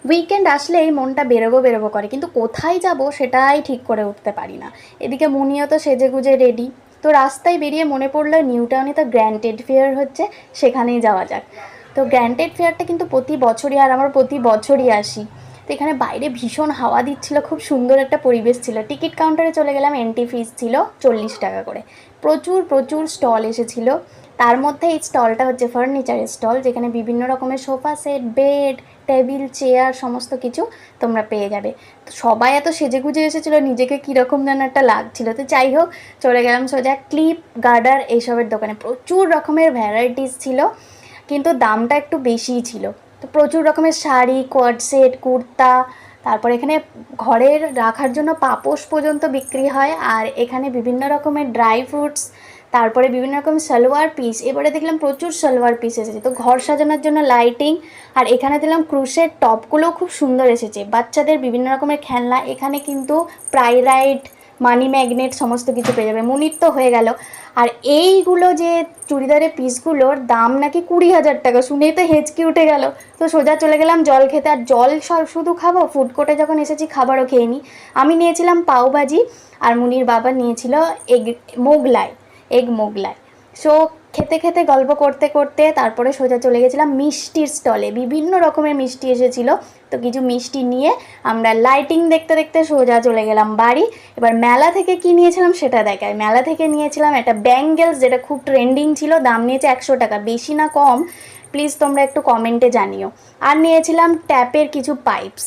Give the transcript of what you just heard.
Weekend আসলেই মনটা বেরোবো বেরোবো করে, কিন্তু কোথায় যাব সেটাই ঠিক করে উঠতে পারি না। এদিকে মুনিও তো সেজে গুজে রেডি। তো রাস্তায় বেরিয়ে মনে পড়লো নিউ টাউনে তো গ্র্যান্ড ট্রেড ফেয়ার হচ্ছে, সেখানেই যাওয়া যাক। তো গ্র্যান্ড ট্রেড ফেয়ারটা কিন্তু প্রতি বছরই, আর আমার প্রতি বছরই আসি। তো এখানে বাইরে ভীষণ হাওয়া দিচ্ছিল, খুব সুন্দর একটা পরিবেশ ছিল। টিকিট কাউন্টারে চলে গেলাম, এন্ট্রি ফিস ছিল 40 টাকা করে। প্রচুর প্রচুর স্টল এসেছিলো। তার মধ্যে এই স্টলটা হচ্ছে ফার্নিচারের স্টল, যেখানে বিভিন্ন রকমের sofa set, bed, table, chair সমস্ত কিছু তোমরা পেয়ে যাবে। তো সবাই এত সেজেগুজে এসেছিলো, নিজেকে কীরকম যেন একটা লাগছিলো। তো যাই হোক, চলে গেলাম সোজা ক্লিপ, গার্ডার এইসবের দোকানে। প্রচুর রকমের ভ্যারাইটিস ছিল, কিন্তু দামটা একটু বেশিই ছিল। তো প্রচুর রকমের শাড়ি, কোয়াড সেট, কুর্তা, তারপর এখানে ঘরের রাখার জন্য পাপোশ পর্যন্ত বিক্রি হয়। আর এখানে বিভিন্ন রকমের ড্রাই ফ্রুটস, তারপরে বিভিন্ন রকম সালোয়ার পিস। এবারে দেখলাম প্রচুর সালোয়ার পিস এসেছে। তো ঘর সাজানোর জন্য লাইটিং। আর এখানে দিলাম ক্রুশের টপগুলোও খুব সুন্দর এসেছে। বাচ্চাদের বিভিন্ন রকমের খেলনা। এখানে কিন্তু প্রাইরাইট, মানি ম্যাগনেট সমস্ত কিছু পেয়ে যাবে। মুনির তো হয়ে গেল। আর এইগুলো যে চুড়িদারের পিসগুলোর দাম নাকি 20,000 টাকা, শুনেই তো হেঁচকি উঠে গেল। তো সোজা চলে গেলাম জল খেতে। আর জল সব শুধু খাবো, ফুড কোর্টে যখন এসেছি খাবারও খেয়ে নিই। আমি নিয়েছিলাম পাওভাজি, আর মুনির বাবা নিয়েছিল এগ মোগলাই। সো খেতে খেতে গল্প করতে করতে তারপরে সোজা চলে গেছিলাম মিষ্টির স্টলে। বিভিন্ন রকমের মিষ্টি এসেছিলো। তো কিছু মিষ্টি নিয়ে আমরা লাইটিং দেখতে দেখতে সোজা চলে গেলাম বাড়ি। এবার মেলা থেকে কি নিয়েছিলাম সেটা দেখায়। মেলা থেকে নিয়েছিলাম একটা ব্যাঙ্গেলস, যেটা খুব ট্রেন্ডিং ছিল। দাম নিয়েছে 100 টাকা, বেশি না কম প্লিজ তোমরা একটু কমেন্টে জানিও। আর নিয়েছিলাম ট্যাপের কিছু পাইপস।